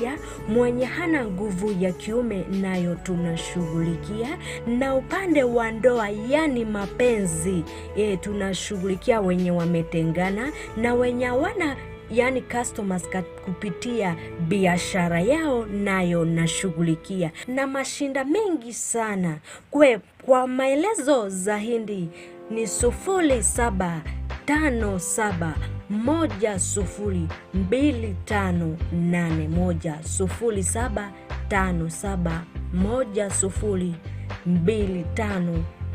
tunashughulikia. Mwenye hana nguvu ya kiume nayo tunashughulikia. Na upande wa ndoa yani mapenzi tunashughulikia wenye wametengana na wenye hawana yani customers kupitia biashara yao nayo nashughulikia. Na mashinda mengi sana. Kwa maelezo zaidi ni 0757102581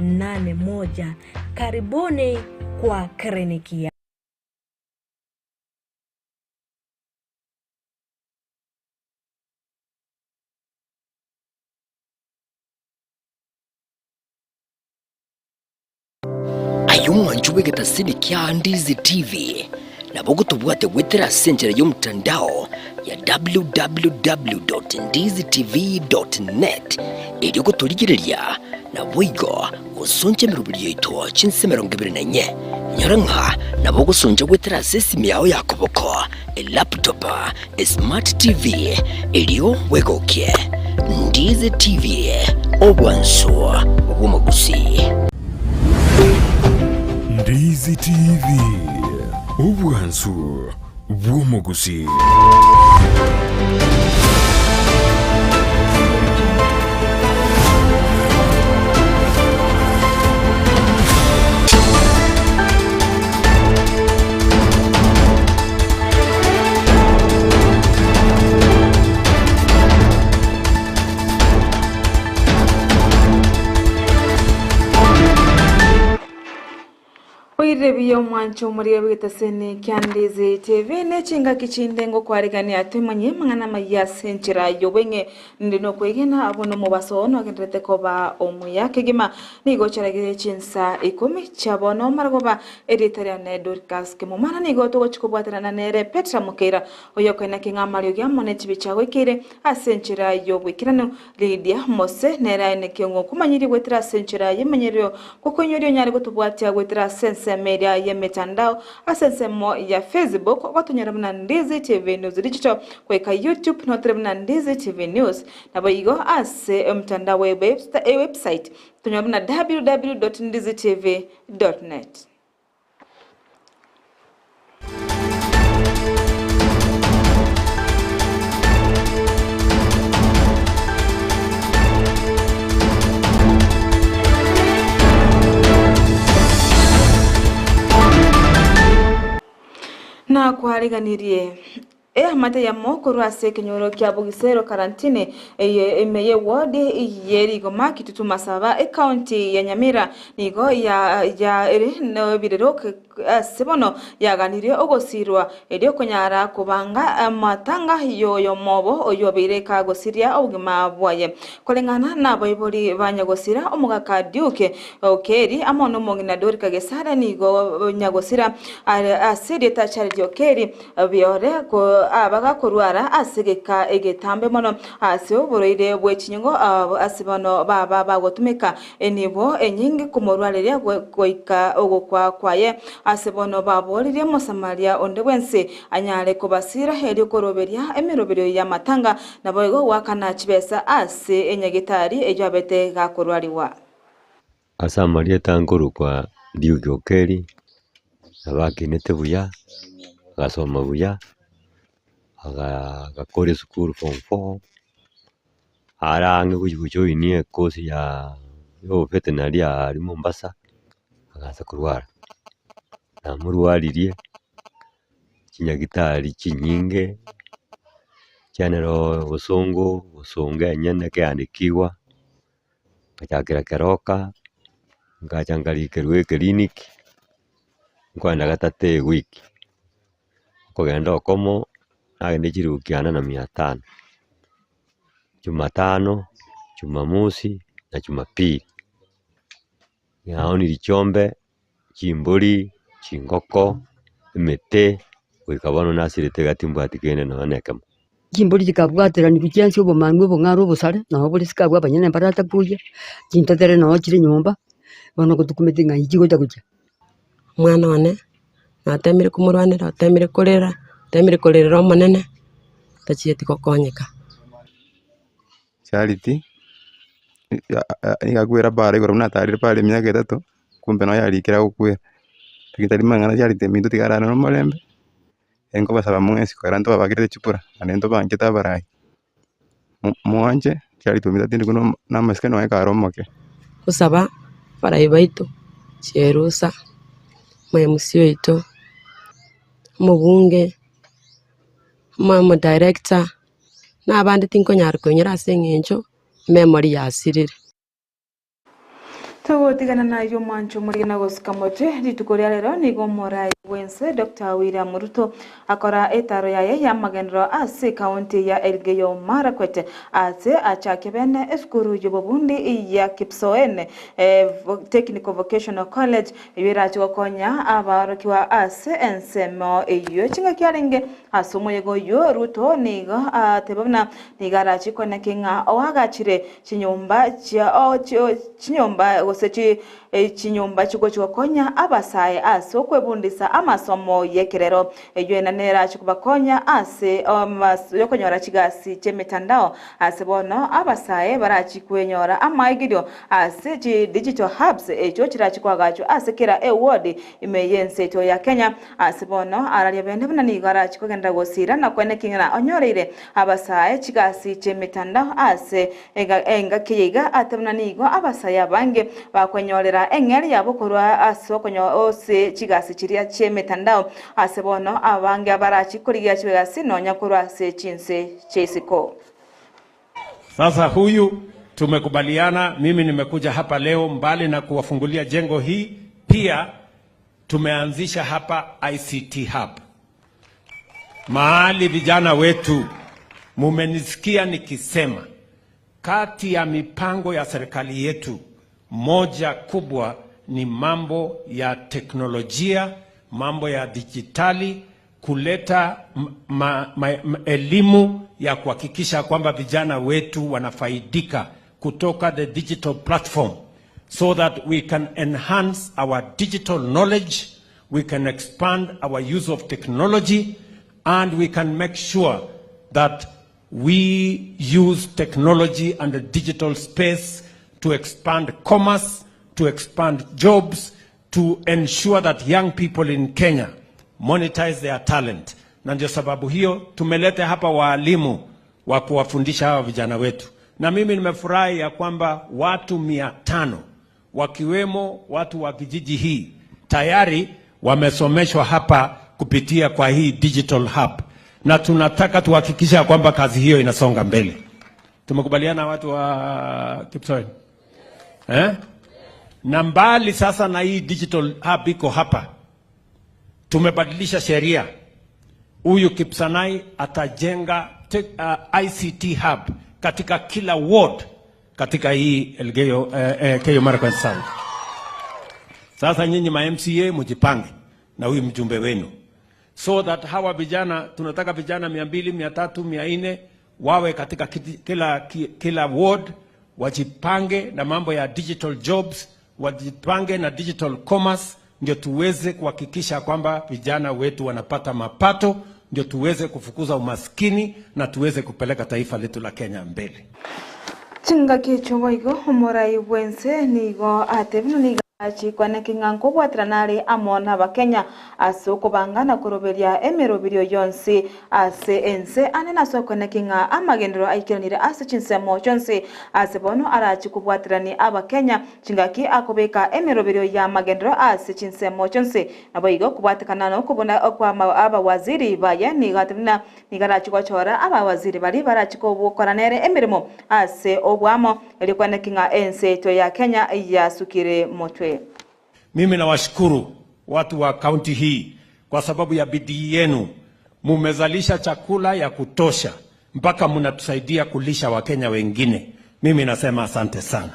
0757102581. Karibuni kwa kliniki. Ayumwanjuwe getasini kia Ndizi TV na bogo tubuate wetera senjera mtandao ya www.ndizitv.net ili kutuligirelia na boigo usonje mirubiri yito chinse 24 nyaranka na bogo sonje wetera sesimi yao yakoboko laptop smart TV iliyo wegokie Ndizi TV obwanso obumagusi. Ndizi TV ubwansu bw'omugusi. Oirebiyo mwancho muri abitasene Ndizi TV nechinga kichindengo kwarigani atemanye mangana maya senchira yobenge ndino kwegena abono mubasono agendrete koba omuya kegima nigo charagire chinsa 10 chabono margoba editoria ne Dorcas ke mumana nigo to chikobwaterana nere Petra Mukera oyokena kinga mario gya mone chibicha wekire asenchira yobwikirano Lydia Mose nera ne kyongo kumanyiri gwetera senchira yemenyerio kokonyori nyari gutubwatia gwetera sense media ya mitandao asensemo ya Facebook watunyara mna Ndizi TV News digital kweka YouTube notremna Ndizi TV News na baigo ase mtandao website tunyara mna www.ndizitv.net. Na kwariganirie amate ya mokoro ase kenyoro kya bugisero karantine emeye ward yeri goma kitutuma saba county ya Nyamira nigo ya ere no birero sebono yaganirie ogosirwa edio konyara kubanga amatanga yoyo mobo oyobire ka gosiria ogima bwaye kolengana na bayibori banyagosira omugaka Duke okeri amono mongina dori kagesara nigo nyagosira asiri tachari okeri biore ko abaga kurwara asigeka egetambe mono asio boroire bwechinyingo asibano baba bagotumeka enibo enyingi kumorwaleria goika ogokwa kwaye asebono baborire Mosamaria onde wense anyale kubasira heri koroberia emirobero ya matanga naboigo wakana chibesa ase enyagitari ejabete gakorwariwa Asamaria tanguru kwa Duke okeri abakinete buya gasoma buya agakore school form 4 arange kujoinie kosi ya veterinary ari Mombasa agaza kurwara na murwaririe kinyagitari kinyinge cyanero busonga nyene kyandikiwa kachakira keroka ngachangalike clinic kwenda gatate wiki kugenda okomo agende chirukiana na 500 Jumatano, Jumamosi na Jumapili. Yaoni lichombe, chimburi, chingoko, emete, wikabano nasirete gatimbu atikene na wanekamo. Chimburi chikabwatira ni bichensi obumangu obung'aro obusare naho buri sikabwa abanyene mbarata kuye chintatere naho chiri nyumba bono kutukumete ng'ai chigocha kucha mwana wane natemire kumurwanira atemire korera omonene tachieti kokonyeka. Charity igakwira bara igoro na tarire pale myaka 3 kumbe no yarikira gukwira tikitari mangana Charity mintu tigarana no molembe engo basaba mwesi kwaranto babagirite chipura anendo bangita barai mwanje Charity mitati kuno na maskeno ya karomoke Kusaba barai baitu cherusa mwemusio ito mubunge mama director na abandi tinkonyara konyera sengencho memory yasirire Tugutigana nayo mwancho muri na gosikamoje ritukoria rero nigo Morai Wense Dr. William Ruto akora etaro yaye ya magenro ase county ya Elgeyo Marakwet ase achake bene eskuru yobundi ya Kipsoen Technical Vocational College ibira chikokonya abarokiwa ase ensemo iyo chinga kyarenge asumo yego yo Ruto nigo atebona nigara chikona kinga owagachire chinyumba chinyumba sechi chinyumba chiko chikokonya abasaye ase okwebundisa amasomo yekerero eyo nera chikubakonya ase yokonyora chigasi chemitandao ase bono abasaye barachikwenyora amaigirio ase digital hubs echo chirachikwagacho ase kira award imeyense to ya Kenya ase bono aralia bende bana nigara chikogenda gosira na kwene kingana onyoreire abasaye chigasi chemitandao ase enga kiyiga atemna nigo abasaye abange bakwenyorera engeri yabo kurwa asokonyo ose chigasi chiria chemitandao ase bono abange abarachikurigia chigasi nonya kurwa se chinse chesiko. Sasa huyu tumekubaliana, mimi nimekuja hapa leo mbali na kuwafungulia jengo hii, pia tumeanzisha hapa ICT hub. Mahali vijana wetu, mumenisikia nikisema kati ya mipango ya serikali yetu moja kubwa ni mambo ya teknolojia, mambo ya dijitali, kuleta elimu ya kuhakikisha kwamba vijana wetu wanafaidika kutoka the digital platform, so that we can enhance our digital knowledge, we can expand our use of technology, and we can make sure that we use technology and the digital space to expand commerce, to expand jobs, to ensure that young people in Kenya monetize their talent. Na ndio sababu hiyo tumeleta hapa walimu wa kuwafundisha hawa vijana wetu. Na mimi nimefurahi ya kwamba watu 500 wakiwemo watu wa kijiji hii tayari wamesomeshwa hapa kupitia kwa hii digital hub. Na tunataka tuhakikisha kwamba kazi hiyo inasonga mbele. Tumekubaliana watu wa Kipsoen? Na mbali sasa na hii digital hub iko hapa, tumebadilisha sheria. Huyu Kipsanai atajenga ICT hub katika kila ward katika hii Elgeyo Marakwet South. Sasa nyinyi ma MCA mujipange na huyu mjumbe wenu, so that hawa vijana, tunataka vijana 200, 300, 400 wawe katika kila ward, wajipange na mambo ya digital jobs, wajipange na digital commerce, ndio tuweze kuhakikisha kwamba vijana wetu wanapata mapato, ndio tuweze kufukuza umaskini na tuweze kupeleka taifa letu la Kenya mbele. Chinga kichongo igo Morai Wense nigo atebino niga achikwane kingango bwatranari amona bakenya asoko bangana kuroberia emerobirio yonse ase ense anena sokone kinga amagendero aikiranire ase chinsemo chonse ase bono arachi kubwatrani abakenya chingaki akobeka emerobirio ya magendero ase chinsemo chonse nabo igo kubwatakana no kubona okwa aba waziri baya nigatna nigarachi kwachora aba waziri bali barachi kobukoranere emirimo ase obwamo elikwane kinga ense to ya Kenya ya sukire motwe. Mimi nawashukuru watu wa kaunti hii kwa sababu ya bidii yenu. Mumezalisha chakula ya kutosha mpaka mnatusaidia kulisha Wakenya wengine. Mimi nasema asante sana.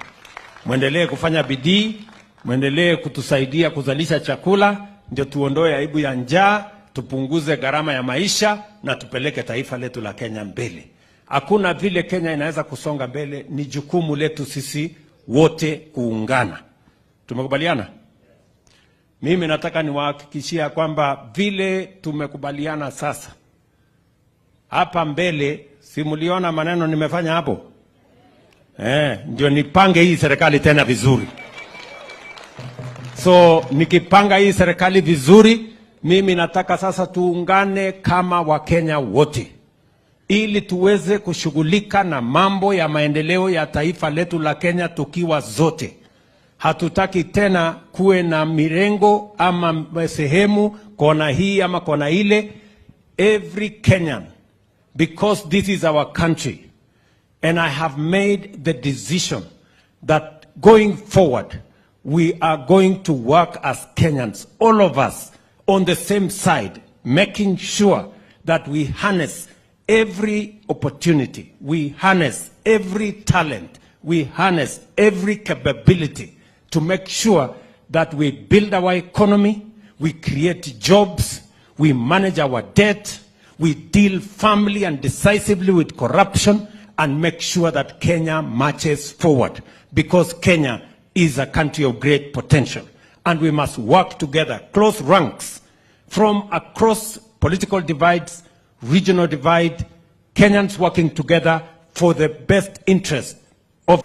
Muendelee kufanya bidii, muendelee kutusaidia kuzalisha chakula, ndio tuondoe aibu ya njaa, tupunguze gharama ya maisha na tupeleke taifa letu la Kenya mbele. Hakuna vile Kenya inaweza kusonga mbele, ni jukumu letu sisi wote kuungana. Tumekubaliana? Mimi nataka niwahakikishia kwamba vile tumekubaliana sasa, hapa mbele, simuliona maneno nimefanya hapo. Ndio nipange hii serikali tena vizuri. So nikipanga hii serikali vizuri, mimi nataka sasa tuungane kama Wakenya wote ili tuweze kushughulika na mambo ya maendeleo ya taifa letu la Kenya tukiwa zote. Hatutaki tena kuwe na mirengo ama sehemu kona hii ama kona ile. Every Kenyan, because this is our country, and I have made the decision that going forward, we are going to work as Kenyans, all of us, on the same side, making sure that we harness every opportunity, we harness every talent, we harness every capability to make sure that we build our economy, we create jobs, we manage our debt, we deal firmly and decisively with corruption, and make sure that Kenya marches forward, because Kenya is a country of great potential. And we must work together, close ranks, from across political divides, regional divide, Kenyans working together for the best interest of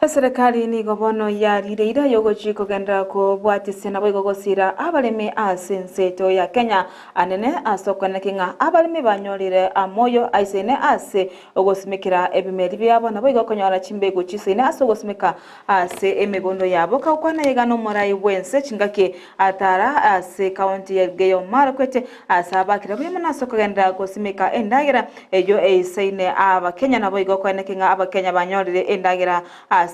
serikali ni gobono ya rireira yogochi kugenda kubwatise nabo igogosira abalimi asenseto ya Kenya anene asokana kinga abalimi banyorire amoyo aisene ase ogosimikira ebimeri byabo nabo igokonyora chimbego chisene asogosimika ase emigondo yabo kakwana yegano morai wense chingake atara ase county ya Elgeyo Marakwet asabakira buli munaso kugenda gosimika endagira ejo eisene aba Kenya nabo igokwana kinga aba Kenya banyorire endagira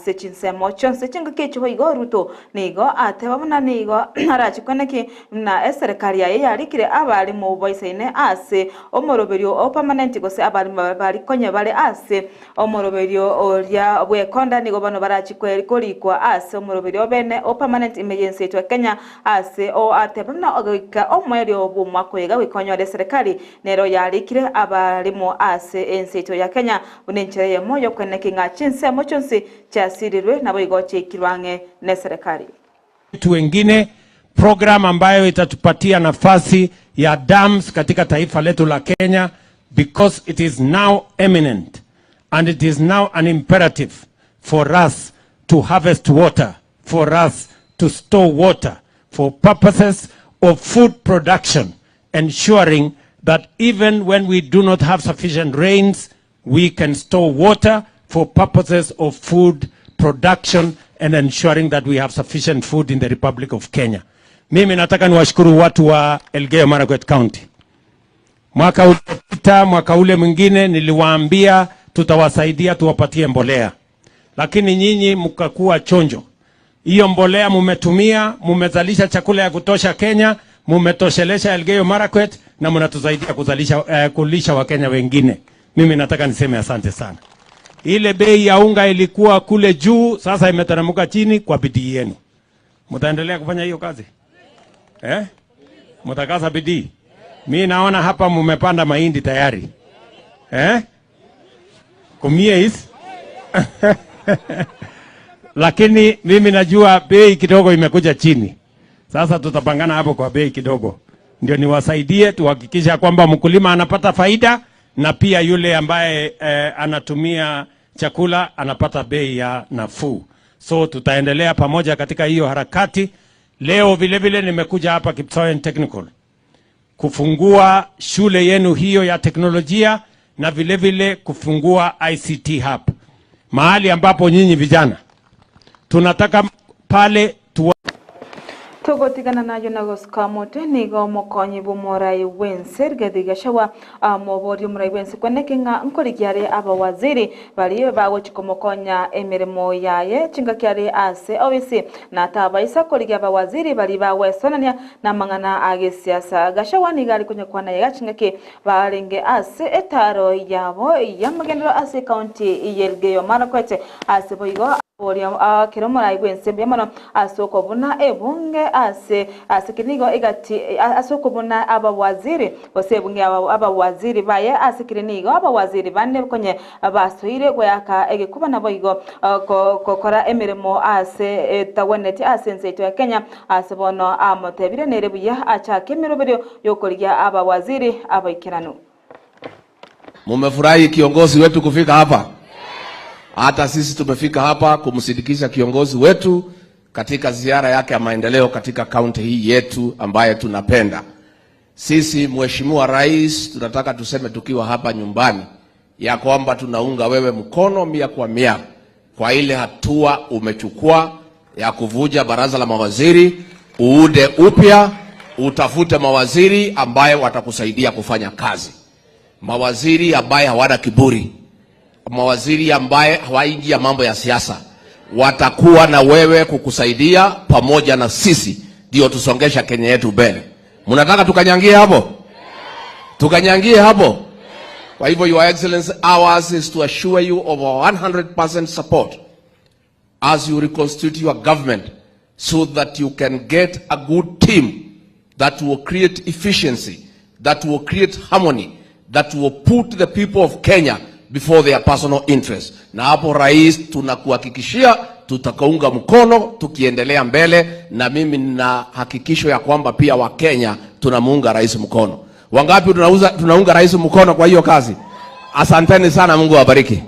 sechinsemo chonse chingake chiho igo Ruto nigo atebabona nigo arachikweneki na serikali ya yarikire abali mu boisaine ase omoroberio o permanent gose abali bali konye bale ase omoroberio oria bwekonda nigo bano barachikweri kolikwa ase omoroberio bene o permanent emergency to Kenya ase o atebabona ogika omwerio bumwakwega wikonyore serikali nero yarikire abali mu ase enseto ya Kenya unenchire ye moyo kweneki ngachinsemo chonse chasirirwe nabo igoche kirwange na serikali. Watu wengine program ambayo itatupatia nafasi ya dams katika taifa letu la Kenya, because it is now eminent and it is now an imperative for us to harvest water, for us to store water for purposes of food production, ensuring that even when we do not have sufficient rains, we can store water for purposes of food production and ensuring that we have sufficient food in the Republic of Kenya. Mimi nataka niwashukuru watu wa Elgeyo Marakwet County. Mwaka ule mwingine niliwaambia tutawasaidia tuwapatie mbolea. Lakini nyinyi mkakuwa chonjo. Hiyo mbolea mumetumia, mumezalisha chakula ya kutosha Kenya, mumetoshelesha Elgeyo Marakwet na mnatusaidia kulisha Wakenya wengine. Mimi nataka niseme asante sana. Ile bei ya unga ilikuwa kule juu, sasa imetaramuka chini kwa bidii yenu. Mtaendelea kufanya hiyo kazi? Mtakaza bidii? Mimi naona hapa mmepanda mahindi tayari. Kumie hizi? Lakini mimi najua bei kidogo imekuja chini. Sasa tutapangana hapo kwa bei kidogo. Ndio niwasaidie tuhakikisha kwamba mkulima anapata faida na pia yule ambaye anatumia chakula anapata bei ya nafuu. So tutaendelea pamoja katika hiyo harakati. Leo vile vile nimekuja hapa Kipsoen Technical kufungua shule yenu hiyo ya teknolojia na vile vile kufungua ICT Hub. Mahali ambapo nyinyi vijana tunataka pale togotigana nayo nagoskamote nigo mokonyi bumorai wenser gedigashawa mobori murai wense kwenekinga nkorigyare aba waziri bali bago chikomokonya emirimo yaye chingakyare ase obisi na tabaisa korigya aba waziri bali bawesonania na mangana age siasa gashawa ni gali kunya kwana yaga chingake balenge ase etaro yabo yamagendero ase county Elgeyo Marakwet ase boigo Oria kiromora igwense byamano asoko buna ebunge ase kinigo igati asoko buna aba waziri osebunge aba waziri baye ase kinigo aba waziri bane konye abasoire gwaka egekuba nabo igo kokora emirimo ase taweneti asenseto ya Kenya ase bono amotebire nerebuya achake mirobero yokorya aba waziri abaikirano. Mumefurahi kiongozi wetu kufika hapa? Hata sisi tumefika hapa kumsindikisha kiongozi wetu katika ziara yake ya maendeleo katika kaunti hii yetu ambaye tunapenda. Sisi Mheshimiwa Rais, tunataka tuseme tukiwa hapa nyumbani ya kwamba tunaunga wewe mkono 100% kwa ile hatua umechukua ya kuvuja baraza la mawaziri, uude upya, utafute mawaziri ambaye watakusaidia kufanya kazi. Mawaziri ambaye hawana kiburi, mawaziri ambaye hawaingia mambo ya siasa, watakuwa na wewe kukusaidia pamoja na sisi ndio tusongesha Kenya yetu mbele. Mnataka tukanyangie hapo? Tukanyangie hapo? Kwa hivyo Your Excellency, ours is to assure you of our 100% support as you reconstitute your government so that you can get a good team that will create efficiency, that will create harmony, that will put the people of Kenya before their personal interests. Na hapo Rais, tunakuhakikishia tutakaunga mkono tukiendelea mbele, na mimi nina hakikisho ya kwamba pia wa Kenya tunamuunga Rais mkono. Wangapi tunaunga Rais mkono kwa hiyo kazi? Asanteni sana, Mungu awabariki.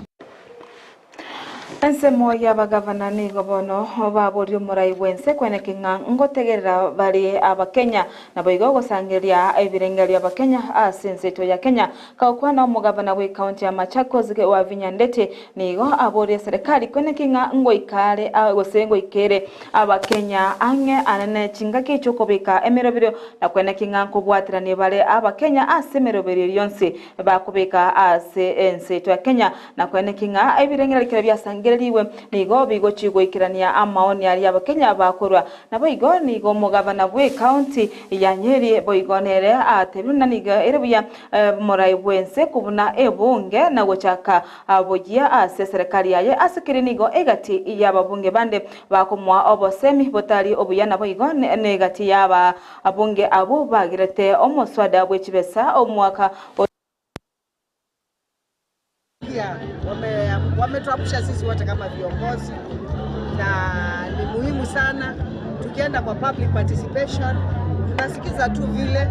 Ensemo y'abagavana ni gobono baburi murai wense kwene kinga ngotegerera bali abakenya nabo igo gosangeria ebirengeria abakenya asenseto ya Kenya kaukwana omugavana we county ya Machakos ge wa Vinyandete nigo abori serikali kwene kinga ngoikare gosengo ikere abakenya ange anene chinga kichokobika emerobiro na kwene kinga kubwatira ne bale abakenya asemerobiro yonse bakubika ase enseto ya Kenya na kwene kinga ebirengeria bya sangereriwe nigo bigo chigoikirania amaoni ali abakenya bakorwa nabo igo nigo mugavana we county ya Nyeri boigonere atebuna niga erebuya morai wense kubuna ebunge na gochaka abogia ase serikali yaye asikiri nigo egati y'ababunge bande bakomwa obosemi botari obuyana boigo negati y'aba abunge abo bagirete omoswada bwechibesa omwaka wametuamsha sisi wote kama viongozi, na ni muhimu sana tukienda kwa public participation tunasikiza tu vile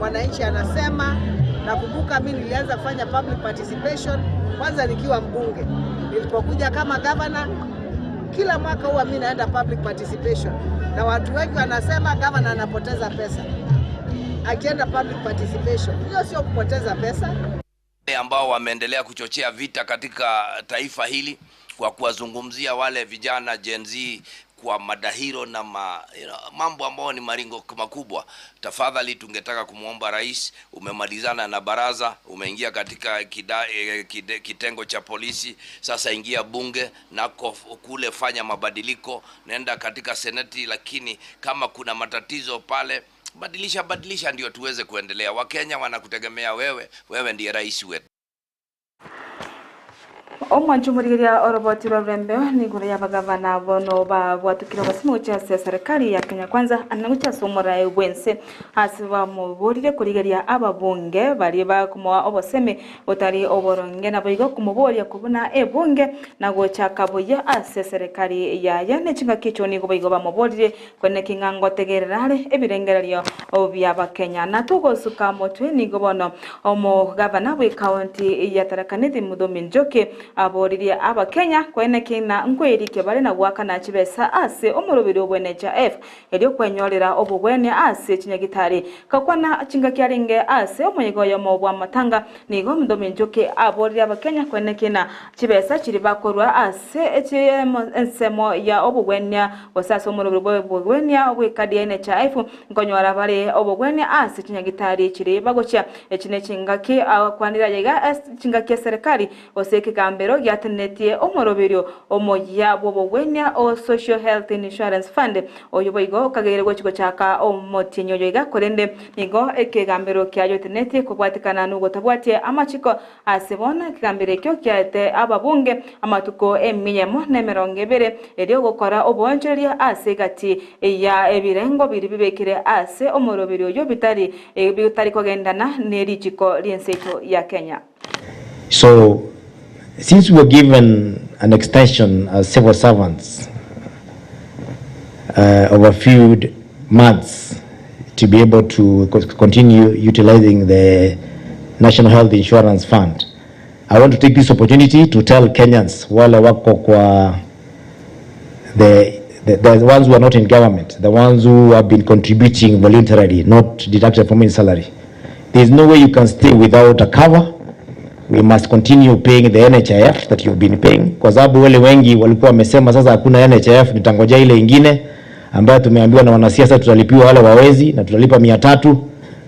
wananchi anasema. Nakumbuka mimi nilianza kufanya public participation kwanza nikiwa mbunge. Nilipokuja kama governor, kila mwaka huwa mimi naenda public participation, na watu wengi wanasema governor anapoteza pesa akienda public participation. Hiyo sio kupoteza pesa. Ambao wameendelea kuchochea vita katika taifa hili kwa kuwazungumzia wale vijana Gen Z kwa madahiro na mambo ambao ni maringo makubwa. Tafadhali tungetaka kumuomba Rais, umemalizana na baraza, umeingia katika kitengo cha polisi, sasa ingia bunge na kule fanya mabadiliko, nenda katika seneti, lakini kama kuna matatizo pale badilisha ndio tuweze kuendelea. Wakenya wanakutegemea wewe ndiye rais wetu. Omwanjumuriria oroboti rwembe ni gure y'abagavana bono bawatukira basimu cha serikali ya Kenya kwanza anagucha somora wense hasiba mu burire kurigeria ababunge bari bakumwa oboseme botari oboronge na boigo kumuboria kubuna ebunge na gochaka boya ase serikali ya yane chinga kicho ni boigo bamuborire kwene kingango tegererare ebirengererio obyaba Kenya na tugo suka motwe ni gobono omugavana we county ya Tharaka Nithi Muthomi Njoki aboriria abakenya kwene kina ngwerike bale na gwaka na chibesa ase omurubiri obwene NHIF elio kwenyorera obubwene ase chinyagitari kakwana chinga kyaringe ase omuyigo yo mobwa matanga nigo Muthomi Njoki aboriria abakenya kwene kina chibesa chiri bakorwa ase ensemo ya obubwene osase omurubiri obwene obwekadi ya NHIF nkonyora bale obubwene ase chinyagitari chiri bagocha echine chingaki akwanira yega chingaki serikali oseke kambero gyatenetie omoroberio omoya bobowenya o Social Health Insurance Fund oyoboigo kagerego chiko chaka omotinyo yoiga korende nigo ekegambero kyayo tenetie kubwatikana nugotabwatie amachiko asebona kigambere kyo kyate ababunge amatuko eminyemo nemerongevere elio gukora obonjeria ase gati ya ebirengo biri bibekire ase omoroberio yo bitari kogendana nerichiko lienseto ya Kenya. So since we were given an extension as civil servants of a few months to be able to continue utilizing the National Health Insurance Fund, I want to take this opportunity to tell Kenyans wale wako kwa the ones who are not in government, the ones who have been contributing voluntarily, not deducted from any salary. There is no way you can stay without a cover. We must continue paying the NHIF that you've been paying, kwa sababu wale wengi walikuwa wamesema sasa hakuna NHIF, nitangoja ile ingine ambayo tumeambiwa na wanasiasa tutalipiwa wale wawezi na tutalipa 300.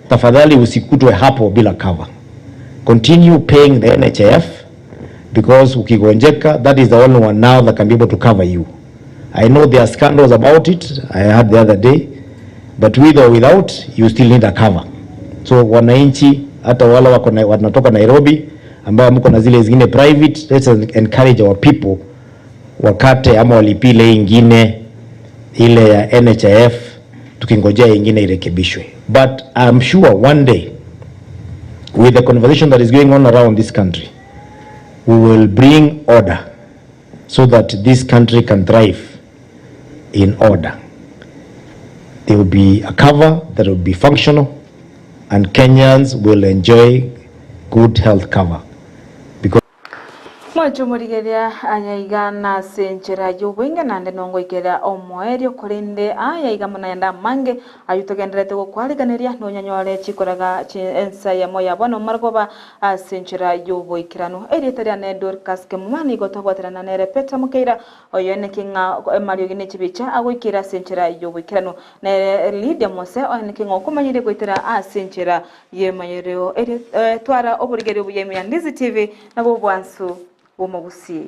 Tafadhali usikutwe hapo bila cover. Continue paying the NHIF because ukigonjeka, that is the only one now that can be able to cover you. I know there are scandals about it, I heard the other day, but with or without, you still need a cover. So wananchi, hata wale wanatoka Nairobi, ambao mko na zile zingine private, let's encourage our people wakate ama walipile ingine ile ya NHIF, tukingojea ingine irekebishwe. But I'm sure one day, with the conversation that is going on around this country, we will bring order so that this country can thrive in order. There will be a cover that will be functional, and Kenyans will enjoy good health cover. Mwachumurigeria ayaiga na senchera yubwinga nande nongo ikera omwerio kurinde ayaiga munayanda mange ayutogenderete gukwariganiria nonyanyore chikoraga ensa ya moya bono margoba senchera yubwikirano eritaria ne Dorcas Kemani gotobwaterana ne repeta mukeira oyene kinga mario gine chibicha agwikira senchera yubwikirano ne Lydia Mose oyene kinga kumanyire goitera senchera yemayereo twara oburigerio buyemi ya Ndizi TV nabo bwansu Womogusi.